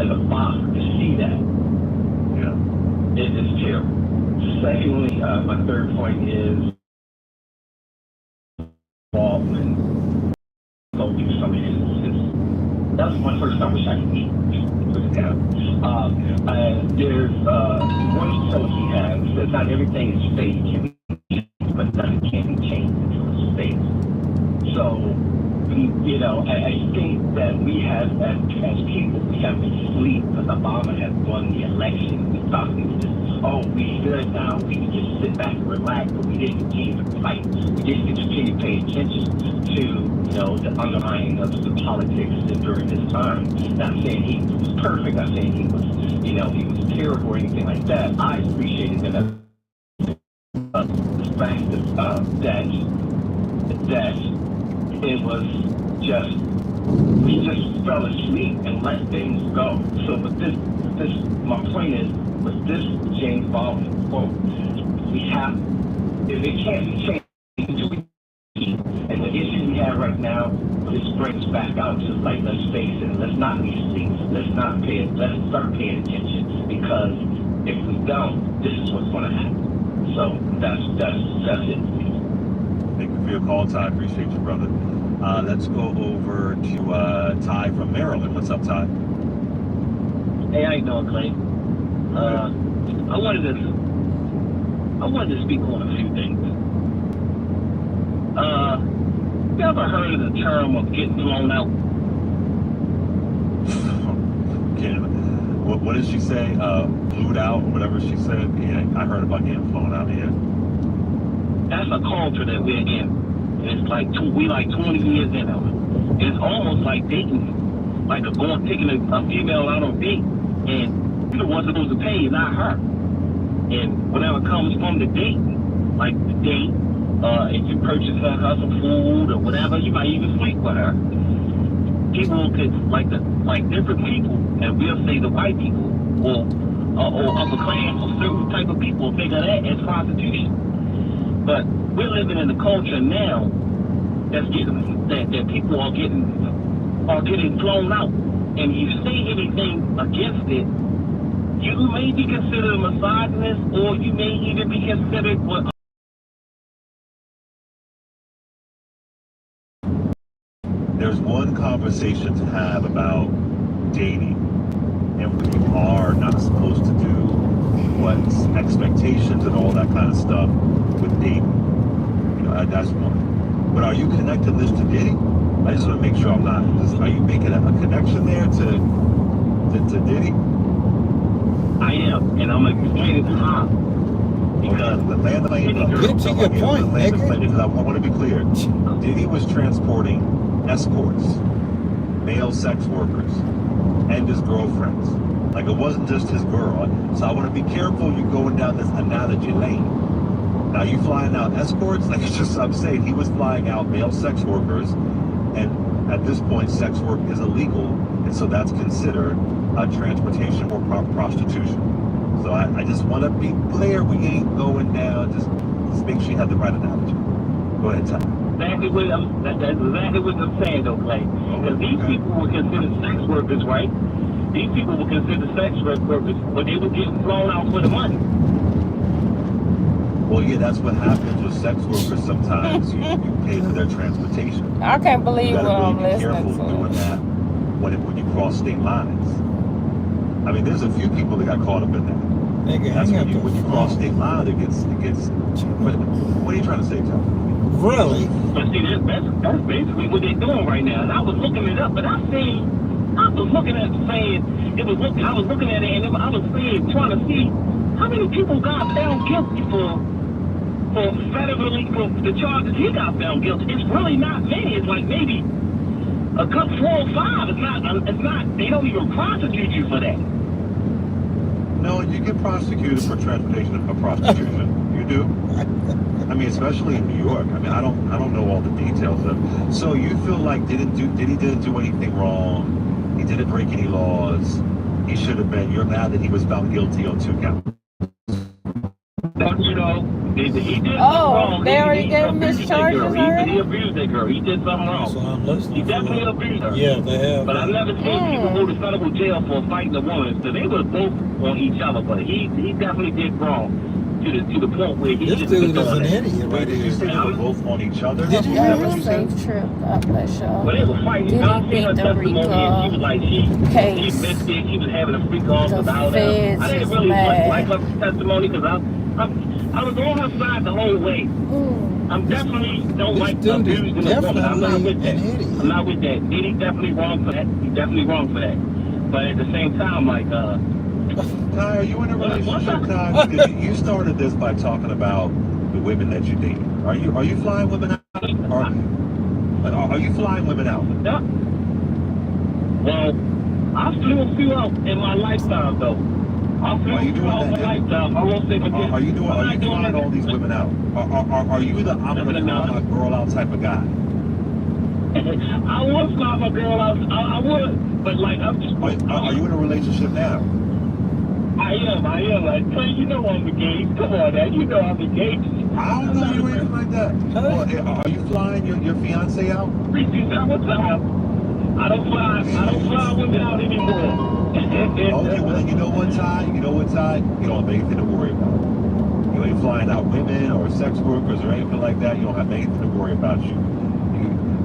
as a father to see that. Yeah. It is terrible. Secondly, my third point is Baldwin go through some of his that was my first time wish I could eat. There's one quote he has says not everything is fake, but nothing can be changed until it's fake. So, you know, I think that we have, as people, we have been asleep because Obama has won the election. We thought we were just, oh, we good now. We can just sit back and relax, but we didn't continue to fight. We didn't continue to pay attention to, you know, the underlying of the politics during this time. Not saying he was perfect, not saying he was, you know, he was terrible or anything like that. I appreciated that. The fact that it was just, we just fell asleep and let things go. So with this, my point is, with this James Baldwin quote, we have, if it can't be changed, and the issue we have right now, this brings back out to, like, let's face it, let's not be asleep, let's start paying attention, because if we don't, this is what's going to happen. So that's it. Thank you for your call, Ty. Appreciate you, brother. Let's go over to Ty from Maryland. What's up, Ty? Hey, how you doing, Clay? I wanted to speak on a few things. You ever heard of the term of getting blown out? What did she say? Blued out, whatever she said. Yeah, I heard about getting blown out. Yeah. That's a culture that we're in. It's like we like 20 years in of it. It's almost like dating, like taking a female out on a date, and you're the one supposed to pay, not her. And whatever comes from the date, like the date, if you purchase her some food or whatever, you might even sleep with her. People could like different people, and we'll say the white people or upper class or certain type of people think of that as prostitution. But we're living in a culture now that people are getting thrown out. And if you say anything against it, you may be considered a misogynist, or you may even be considered what. There's one conversation to have about dating and what you are not supposed to do, what's expectations and all that kind of stuff with dating. You know, that's one. But are you connecting this to Diddy? I just want to make sure I'm not. Are you making a connection there to Diddy? I am, and I'm going to explain it how. Because get to your point, nigga. I want to be clear. Diddy was transporting escorts, male sex workers, and his girlfriends. Like, it wasn't just his girl. So I want to be careful you're going down this analogy lane. Now, you flying out escorts? Like, it's just, I'm saying, he was flying out male sex workers, and at this point, sex work is illegal, and so that's considered transportation or prostitution. So I just want to be clear, we ain't going down, just make sure you have the right analogy. Go ahead, Ty. That's exactly what I'm saying, though, Clay. Because these people were considered sex workers, right? These people were considered sex workers, but they were getting thrown out for the money. Well, yeah, that's what happens with sex workers. Sometimes you pay for their transportation. I can't believe what I'm listening to. You gotta really be careful doing that when you cross state lines. I mean, there's a few people that got caught up in that. Nigga, That's when you cross state line, it gets. What are you trying to say, John? Really? But see, that's basically what they're doing right now. And I was looking it up, but I was looking at it saying, I was looking at it, and I was saying, trying to see how many people got found guilty for federally, for the charges he got found guilty. It's really not many. It's like maybe a couple, 4 or 5. It's not, they don't even prosecute you for that. No, you get prosecuted for transportation of prostitution. You do. I mean, especially in New York. I mean, I don't know all the details of it. So you feel like Diddy didn't do anything wrong. He didn't break any laws. He should have been. You're mad that he was found guilty on 2 counts. No, You know, he did something wrong. They already gave him his abused charges that girl. already? He abused that girl. He did something That's what wrong. I'm listening He definitely for. abused her. Yeah, they have. But I never seen people go to federal jail for fighting a woman. So they were both on each other. But he definitely did wrong to the point where he This just dude was is an doing it. idiot right Did you say here. they were both on each other? Did you Yeah, hear what you said? safe trip. God bless y'all. But they were fighting. I seen her testimony and she was like, she missed it. She was having a freak off about it. I didn't really like her testimony because I was on her side the whole way. I'm definitely don't like abusing a woman. I'm not with that. I'm not with that. Diddy definitely wrong for that. He's definitely wrong for that. But at the same time, like, Kai, are you in a relationship, Kai? Because you started this by talking about the women that you date. Are you flying women out? Are you flying women out? Yeah. Well, I flew a few out in my lifetime, though. I flew a few out in my lifetime. I won't say again. Are you flying all these women out? Are you the I'm gonna fly my girl out type of guy? I would fly my girl out. I would, but like I'm just. Are you in a relationship now? I am. I tell you, you know I'm engaged. Come on, man. You know I'm engaged. I don't know you anything like that. Well, are you flying your fiance out? Reaching out time. I don't fly women out anymore. Okay, well then you know what, Ty? You don't have anything to worry about. You ain't flying out women or sex workers or anything like that. You don't have anything to worry about.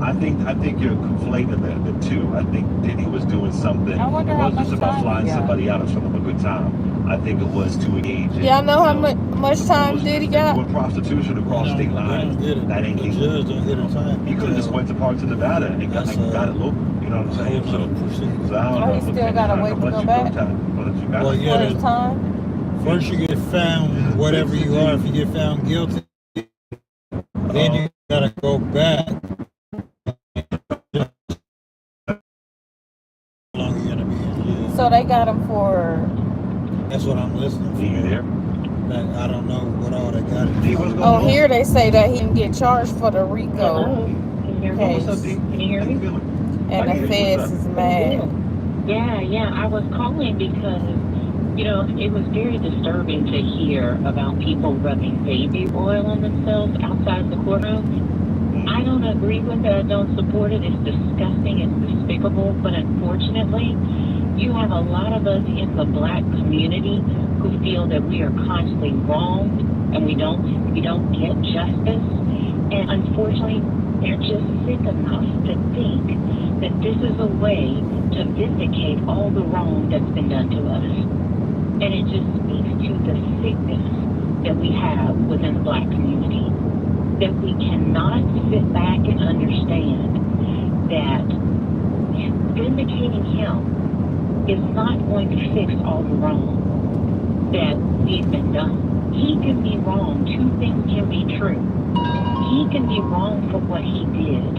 I think you're conflating the two. I think Diddy was doing something. It wasn't just about flying somebody out and showing them a good time. I think it was to engage in. Y'all know how much time Diddy got? Doing prostitution across state lines. That ain't legal. The judge don't get a time. He could have just went to parts of Nevada and got it local. You know what I'm saying? So I don't know. He still gotta wait to go back? Well, yeah. First you get found, whatever you are. If you get found guilty, then you gotta go back. So they got him for. That's what I'm listening for. You there? I don't know what all they got. Oh, here they say that he can get charged for the RICO case, Can you hear me? and the feds is mad. Yeah, I was calling because, you know, it was very disturbing to hear about people rubbing baby oil on themselves outside the courtroom. I don't agree with it. I don't support it. It's disgusting. It's despicable. But unfortunately, you have a lot of us in the Black community who feel that we are constantly wronged and we don't get justice. And unfortunately, they're just sick enough to think that this is a way to vindicate all the wrong that's been done to us. And it just speaks to the sickness that we have within the Black community. That we cannot sit back and understand that vindicating him is not going to fix all the wrong that we've been done. He can be wrong. Two things can be true. He can be wrong for what he did,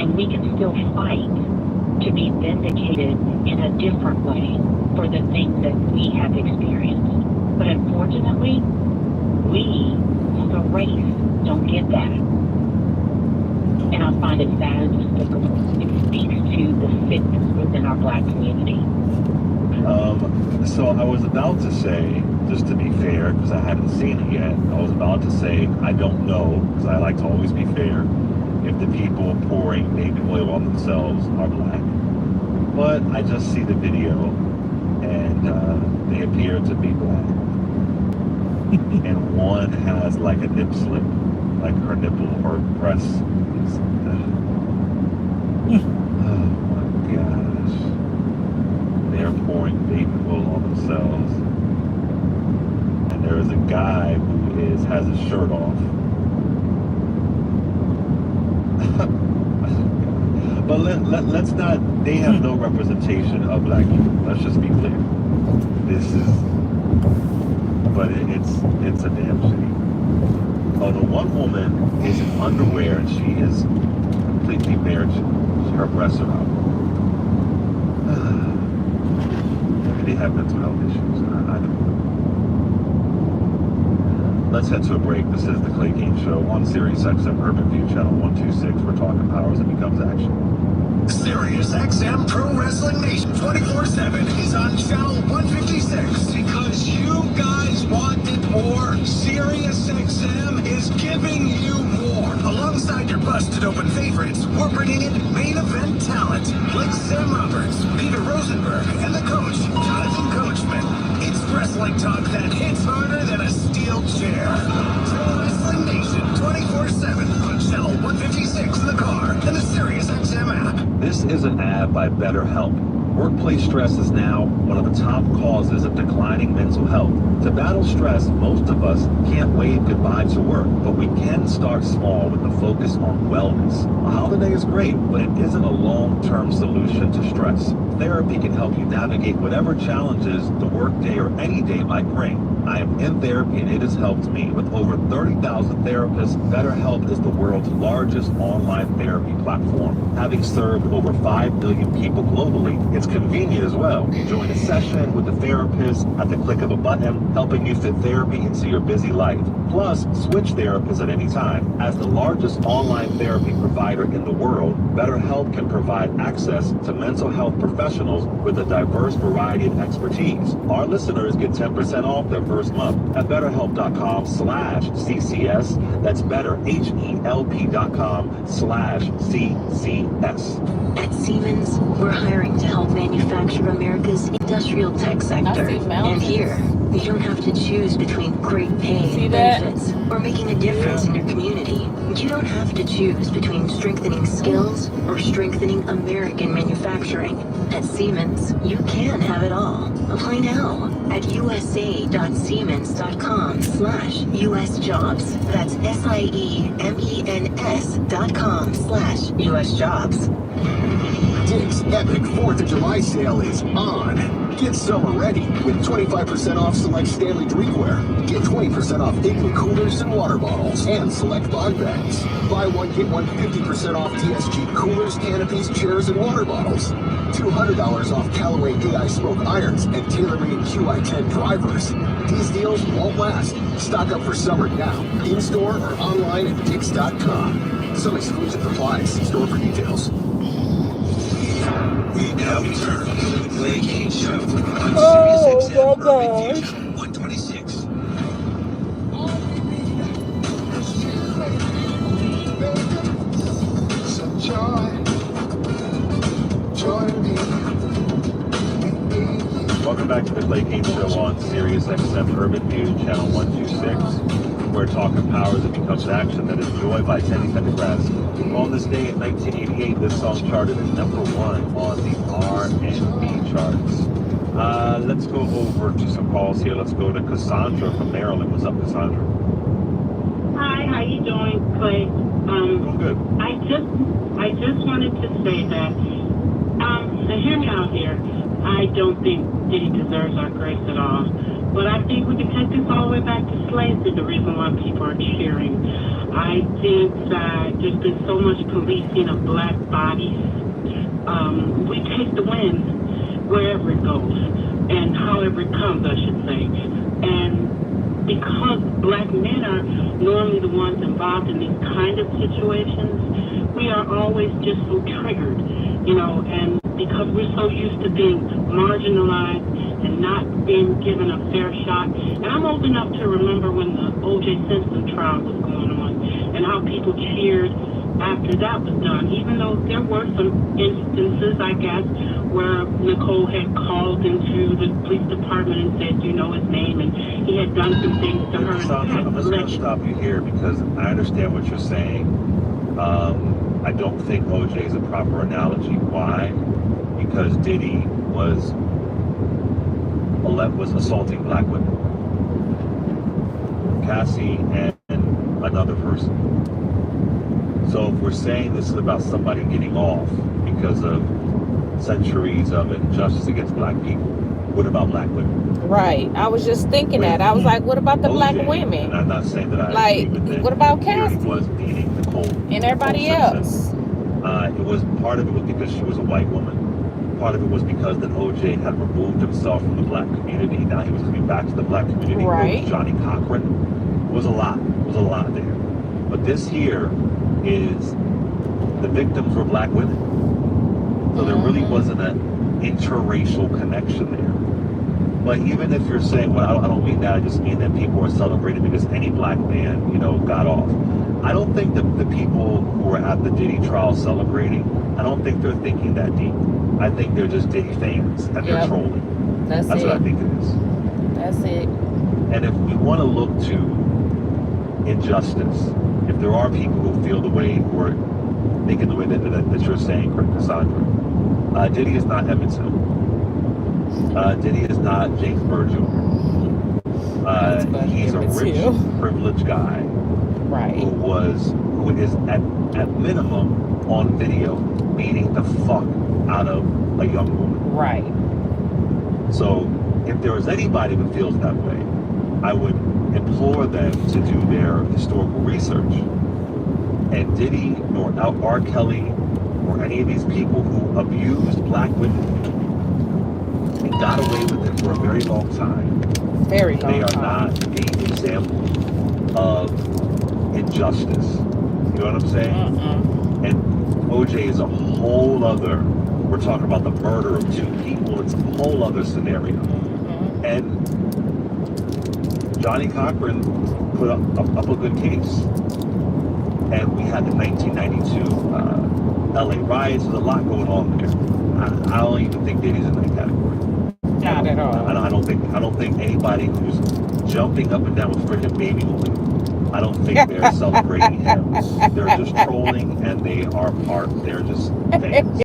and we can still fight to be vindicated in a different way for the things that we have experienced. But unfortunately, we, as a race, don't get that. And I find it sad and despicable. It speaks to the sickness within our Black community. So I was about to say, just to be fair, because I hadn't seen it yet, I was about to say, I don't know, because I like to always be fair, if the people pouring baby oil on themselves are Black. But I just see the video, and they appear to be Black. And one has like a nip slip, like her nipple or breast is, oh my gosh. They're pouring baby oil on themselves. And there is a guy who has his shirt off. But let's not, they have no representation of Black people. Let's just be clear. But it's a damn shame. Oh, the one woman is in underwear and she is completely bare. Her breasts are out. Maybe they have mental health issues. I don't know. Let's head to a break. This is the 𝐾𝐨𝐧'𝐭 Show on Sirius XM Urban View Channel 126. We're talking powers and becomes action. Sirius XM Pro Wrestling Nation 24/7 is on channel 156 because you guys wanted more Sirius Wrestling talk that hits harder than a steel chair. Pro Wrestling Nation 24/7 on channel 156 in the car and the SiriusXM app. This is an ad by BetterHelp. Workplace stress is now one of the top causes of declining mental health. To battle stress, most of us can't wave goodbye to work, but we can start small with a focus on wellness. A holiday is great, but it isn't a long-term solution to stress. Therapy can help you navigate whatever challenges the workday or any day might bring. I am in therapy and it has helped me. With over 30,000 therapists, BetterHelp is the world's largest online therapy platform. Having served over 5 million people globally, it's convenient as well. Join a session with a therapist at the click of a button, helping you fit therapy into your busy life. Plus, switch therapists at any time. As the largest online therapy provider in the world, BetterHelp can provide access to mental health professionals with a diverse variety of expertise. Our listeners get 10% off their first month at BetterHelp.com/CCS. That's better, HELP.com/CCS. At Siemens, we're hiring to help manufacture America's industrial tech sector. And here, you don't have to choose between great pay, benefits, or making a difference in your community. You don't have to choose between strengthening skills or strengthening American manufacturing. At Siemens, you can have it all. Apply now at USA.Siemens.com/USjobs. That's SIEMENS.com/USjobs. Dick's epic 4th of July sale is on. Get summer ready with 25% off select Stanley drinkware. Get 20% off Igloo coolers and water bottles and select bog bags. Buy one, get one 50% off DSG coolers, canopies, chairs, and water bottles. $200 off Callaway AI smoke irons and TaylorMade QI10 drivers. These deals won't last. Stock up for summer now. In-store or online at Dicks.com. Some exclusive applies. Store for details. We now return to the Clay King Show on SiriusXM Urban Channel 126. Some joy in me. Welcome back to the Clay King Show on SiriusXM Urban News Channel 126. We're talking powers that becomes action that is joy by Teddy Pendergrass. On this day in 1988, this song charted at #1 on the R&B charts. Let's go over to some calls here. Let's go to Cassandra from Maryland. What's up, Cassandra? Hi, how you doing, Clay? Doing good. I just wanted to say that, so hear me out here. I don't think Diddy deserves our grace at all. But I think we can take this all the way back to slavery, the reason why people are cheering. I think that there's been so much policing of black bodies. We take the win wherever it goes, and however it comes, I should say. And because black men are normally the ones involved in these kind of situations, we are always just so triggered, and because we're so used to being marginalized and not being given a fair shot. And I'm old enough to remember when the O.J. Simpson trial was going on and how people cheered after that was done, even though there were some instances, I guess, where Nicole had called into the police department and said, you know his name, and he had done some things to her. I'm just going to stop you here because I understand what you're saying. I don't think OJ is a proper analogy. Why? Because Diddy was assaulting black women. Cassie and another person. So if we're saying this is about somebody getting off because of centuries of injustice against black people, what about black women? Right. I was just thinking that. I was like, what about the OJ, black women? And I'm not saying that I like, agree with that. what about Cassie? He was beating Nicole and everybody else. It was part of it was because she was a white woman. Part of it was because then OJ had removed himself from the black community. Now he was coming back to the black community. Right. With Johnny Cochran. It was a lot. It was a lot there. But this here is the victims were black women. So there really wasn't an interracial connection there. But even if you're saying, well, I don't mean that, I just mean that people are celebrating because any black man, got off. I don't think that the people who were at the Diddy trial celebrating, I don't think they're thinking that deep. I think they're just Diddy fans and they're trolling. That's what I think it is. That's it. And if we want to look to injustice, if there are people who feel the way or thinking the way that you're saying, Cassandra, Diddy is not Emmett Till. Diddy is not James Virgil. He's a rich, privileged guy, right? Who is at minimum on video beating the fuck out of a young woman. Right. So if there is anybody who feels that way, I would implore them to do their historical research. And Diddy nor R. Kelly or any of these people who abused black women and got away with it for a very long time. Very long time. They are not the example of injustice. You know what I'm saying? And OJ is a whole other, we're talking about the murder of two people, it's a whole other scenario. And Johnny Cochran put up a good case. And we had the 1992 LA riots. There's a lot going on there. I don't even think Diddy's in that category. Not at all. I don't think anybody who's jumping up and down with freaking baby oil, I don't think they're celebrating him. They're just trolling, and they're just fans.